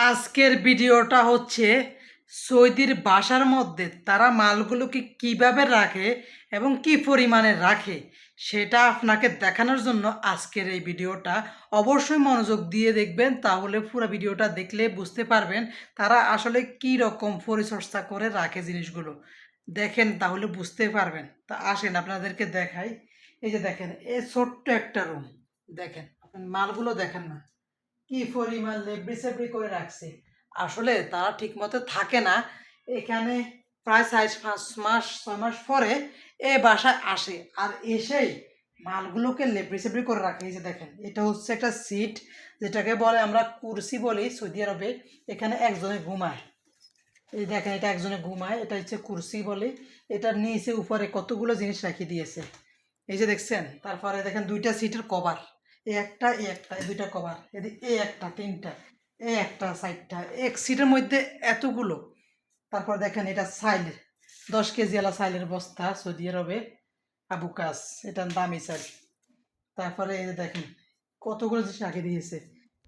আজকের ভিডিওটা হচ্ছে সৌদির বাসার মধ্যে তারা মালগুলোকে কিভাবে রাখে এবং কি পরিমাণে রাখে সেটা আপনাকে দেখানোর জন্য আজকের এই ভিডিওটা। অবশ্যই মনোযোগ দিয়ে দেখবেন, তাহলে পুরো ভিডিওটা দেখলে বুঝতে পারবেন তারা আসলে কি রকম পরিচর্যা করে রাখে জিনিসগুলো। দেখেন তাহলে বুঝতে পারবেন। তা আসেন আপনাদেরকে দেখাই। এই যে দেখেন, এই ছোট্ট একটা রুম, দেখেন আপনি মালগুলো দেখেন না কি পরিমাণ লেবড়ি সেবড়ি করে রাখছে। আসলে তারা ঠিক মতো থাকে না এখানে। প্রায় 4-5 মাস 6 মাস পরে এ বাসায় আসে, আর এসেই মালগুলোকে লেবড়ি সেবড়ি করে রাখে। এই যে দেখেন, এটা হচ্ছে একটা সিট, যেটাকে বলে আমরা কুরসি বলি সৌদি আরবে। এখানে একজনে ঘুমায়। এই দেখেন, এটা একজনে ঘুমায়, এটা হচ্ছে কুরসি বলে। এটার নিচে উপরে কতগুলো জিনিস রাখি দিয়েছে, এই যে দেখছেন। তারপরে দেখেন দুইটা সিটের কভার, এই একটা এই দুইটা কভার, এই একটা তিনটা, এই একটা সাইডটা, এক সিটের মধ্যে এতগুলো। তারপর দেখেন এটা সাইল, 10 কেজি আলা সাইলের বস্তা সৌদি আরবে আবুকাস, এটা দামি সাইল। তারপরে এই যে দেখেন কতগুলো জিনিস রাখি দিয়েছে,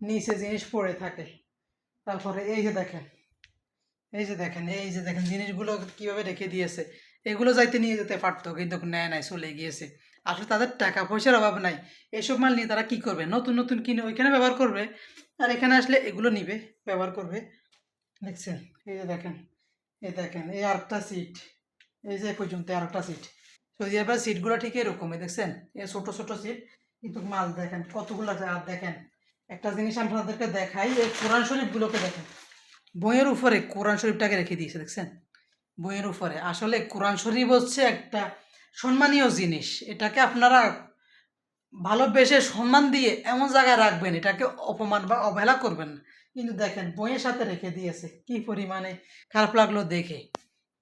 নিচে জিনিস পড়ে থাকে। তারপরে এই যে দেখেন জিনিসগুলো কিভাবে রেখে দিয়েছে। এগুলো যাইতে নিয়ে যেতে পারতো, কিন্তু নেয় নাই, চলে গিয়েছে। আসলে তাদের টাকা পয়সার অভাব নাই। এসব মাল নিয়ে তারা কি করবে, নতুন নতুন কিনে ওইখানে ব্যবহার করবে, আর এখানে আসলে এগুলো নিবে, ব্যবহার করবে। দেখছেন, এই যে দেখেন, দেখেন এই আরেকটা সিট, এই যে এ পর্যন্ত আরেকটা সিট। সৌদি আরবের সিটগুলো ঠিক এরকমই, দেখছেন, এই ছোট ছোট সিট, কিন্তু মাল দেখেন কতগুলো আছে। আর দেখেন একটা জিনিস আপনাদেরকে দেখাই, এই কোরআন শরীফগুলোকে দেখেন, বইয়ের উপরে কোরআন শরীফটাকে রেখে দিয়েছে, দেখছেন, বইয়ের উপরে। আসলে কোরআন শরীফ হচ্ছে একটা সম্মানীয় জিনিস, এটাকে আপনারা ভালোবেসে সম্মান দিয়ে এমন জায়গায় রাখবেন, এটাকে অপমান বা অবহেলা করবেন না। কিন্তু দেখেন বইয়ের সাথে রেখে দিয়েছে, কি পরিমাণে খারাপ লাগলো দেখে।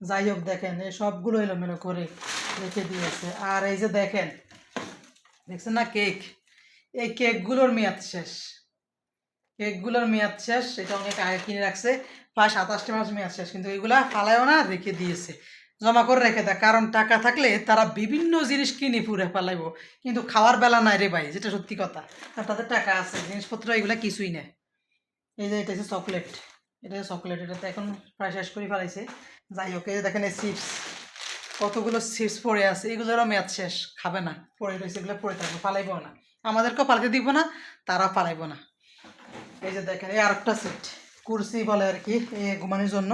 যাই হোক, দেখেন এই সবগুলো এলোমেলো করে রেখে দিয়েছে। আর এই যে দেখেন, দেখছেন না কেক, এই কেকগুলোর মেয়াদ শেষ, কেকগুলোর মেয়াদ শেষ। এটা অনেক আগে কিনে রাখছে, প্রায় 27টা মাস মেয়াদ শেষ, কিন্তু এগুলা ফালায়ও না, রেখে দিয়েছে, জমা করে রেখে দেয়। কারণ টাকা থাকলে তারা বিভিন্ন জিনিস কিনে পুরে ফেলাইব, কিন্তু খাওয়ার বেলা নাই রে ভাই, যেটা সত্যি কথা। আর তাদের টাকা আছে, জিনিসপত্র এগুলা কিছুই নেই। এই যে এটা হচ্ছে চকলেট, এটা হচ্ছে চকলেট, এটা তো এখন প্রায় শেষ করে ফেলাইছে। যাই হোক, এই যে দেখেন এই চিপস, কতগুলো চিপস পড়ে আছে, এগুলোরও মেয়াদ শেষ, খাবে না, পড়ে রয়েছে, এগুলো পড়ে থাকবে, ফালাইব না। আমাদেরকেও পালাতে দিব না, তারা পালাইব না। এই যে দেখেন এই আরেকটা সিট, কুরসি বলে আর কি, ঘুমানোর জন্য।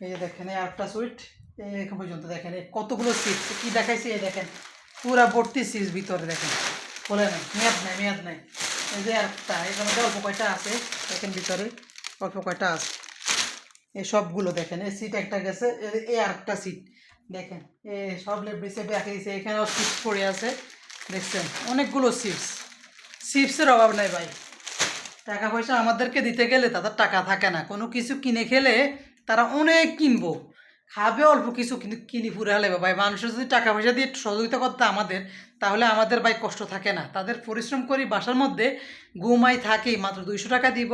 এই যে দেখেন এই আরেকটা সুইট, এখন পর্যন্ত দেখেন এই কতগুলো সিট কি দেখাইছে। এই দেখেন পুরা ভর্তি সিট ভিতরে, দেখেন বলে নাই, মেয়াদ নাই, মেয়াদ নাই। এই যে আরেকটা, এখানে মধ্যে অল্প কয়টা আছে, দেখেন ভিতরে অল্প কয়টা আছে। এই সবগুলো দেখেন, এই সিট একটা গেছে, এই আরেকটা সিট দেখেন, সব লেব্রিসে রাখে দিয়েছে, এখানেও সিট পড়ে আছে, দেখছেন অনেকগুলো চিপস। চিপসের অভাব নাই ভাই, টাকা পয়সা আমাদেরকে দিতে গেলে তাদের টাকা থাকে না। কোনো কিছু কিনে খেলে তারা অনেক কিনবো, খাবে অল্প কিছু, কিন্তু কিনি ফুরে হলে ভাই। মানুষের যদি টাকা পয়সা দিয়ে সহযোগিতা করতে আমাদের, তাহলে আমাদের ভাই কষ্ট থাকে না। তাদের পরিশ্রম করি বাসার মধ্যে, ঘুমাই থাকি, মাত্র 200 টাকা দিব,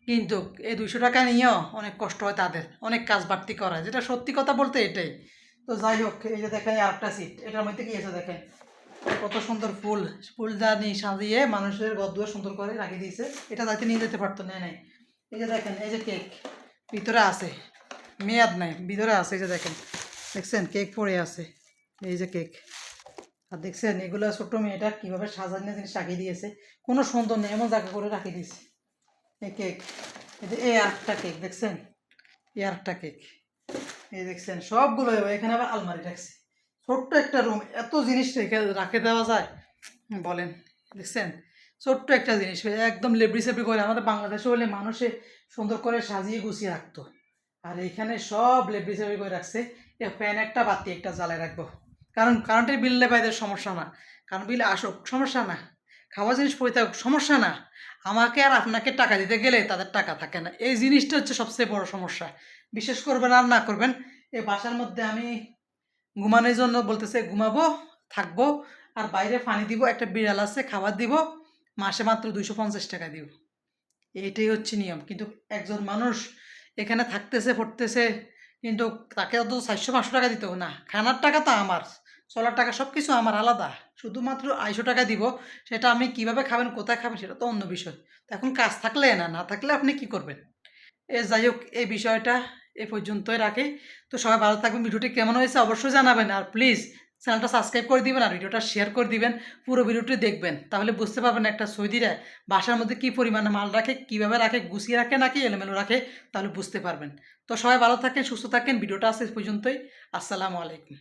কিন্তু এই 200 টাকা নিয়েও অনেক কষ্ট হয় তাদের, অনেক কাজ বাড়তি করা, যেটা সত্যি কথা বলতে এটাই। তো যাই হোক, এই যে দেখেন আরেকটা সিট, এটার মধ্যে কি আছে দেখেন, কত সুন্দর ফুল, ফুলদানি সাজিয়ে মানুষের ঘর দুয়ার সুন্দর করে রাখিয়ে দিয়েছে। এটা যাইতে নিয়ে যেতে পারতো, নেয় নাই। এই যে দেখেন, এই যে কেক ভিতরে আছে, মেয়াদ নাই, ভিতরে আছে। এই যে দেখেন, দেখছেন কেক পড়ে আছে, এই যে কেক। আর দেখছেন এগুলো ছোট্ট মেয়েটা কীভাবে সাজানো জিনিস রাখিয়ে দিয়েছে, কোনো সুন্দর নেই, এমন জায়গা করে রাখিয়ে দিয়েছে। এই কেক, এই যে এই আরেকটা কেক দেখছেন, এই আরেকটা কেক, এই দেখছেন সবগুলো। এখানে আবার আলমারি রাখছে, ছোট্ট একটা রুম, এত জিনিস রেখে রাখে দেওয়া যায় বলেন। দেখছেন ছোট্ট একটা জিনিস একদম লেবড়ি সেবড়ি করে। আমাদের বাংলাদেশে হলে মানুষে সুন্দর করে সাজিয়ে গুছিয়ে রাখতো, আর এইখানে সব লেবড়ি সেবড়ি করে রাখছে। ফ্যান একটা, বাতি একটা জ্বালায় রাখবো, কারণ কারেন্টের বিললে বাইদের সমস্যা না, কারণ বিল আসুক সমস্যা না, খাওয়া জিনিস পড়ে থাকুক সমস্যা না। আমাকে আর আপনাকে টাকা দিতে গেলে তাদের টাকা থাকে না, এই জিনিসটা হচ্ছে সবচেয়ে বড় সমস্যা। বিশেষ করবেন আর না করবেন, এই বাসার মধ্যে আমি ঘুমানোর জন্য বলতেছে, ঘুমাবো, থাকবো, আর বাইরে পানি দিব, একটা বিড়াল আছে, খাবার দিব, মাসে মাত্র 250 টাকা দিব। এইটাই হচ্ছে নিয়ম। কিন্তু একজন মানুষ এখানে থাকতেছে পড়তেছে, কিন্তু তাকে তো 400-500 টাকা দিতেও না, খানার টাকা তো আমার, চলার টাকা সব কিছু আমার আলাদা, শুধুমাত্র 250 টাকা দিব। সেটা আমি কিভাবে খাবেন, কোথায় খাবেন, সেটা তো অন্য বিষয়। তো এখন কাজ থাকলে না, না থাকলে আপনি কি করবেন? যাই হোক, এই বিষয়টা এ পর্যন্তই রাখি। তো সবাই ভালো থাকবেন। ভিডিওটি কেমন হয়েছে অবশ্যই জানাবেন। আর প্লিজ চ্যানেলটা সাবস্ক্রাইব করে দিবেন আর ভিডিওটা শেয়ার করে দিবেন। পুরো ভিডিওটি দেখবেন। তাহলে বুঝতে পারবেন একটা সৌদিরা বাসার মধ্যে কী পরিমাণে মাল রাখে, কীভাবে রাখে, গুছিয়ে রাখে নাকি এলোমেলো রাখে, তাহলে বুঝতে পারবেন। তো সবাই ভালো থাকেন, সুস্থ থাকেন। ভিডিওটা আজ এ পর্যন্তই। আসসালামু আলাইকুম।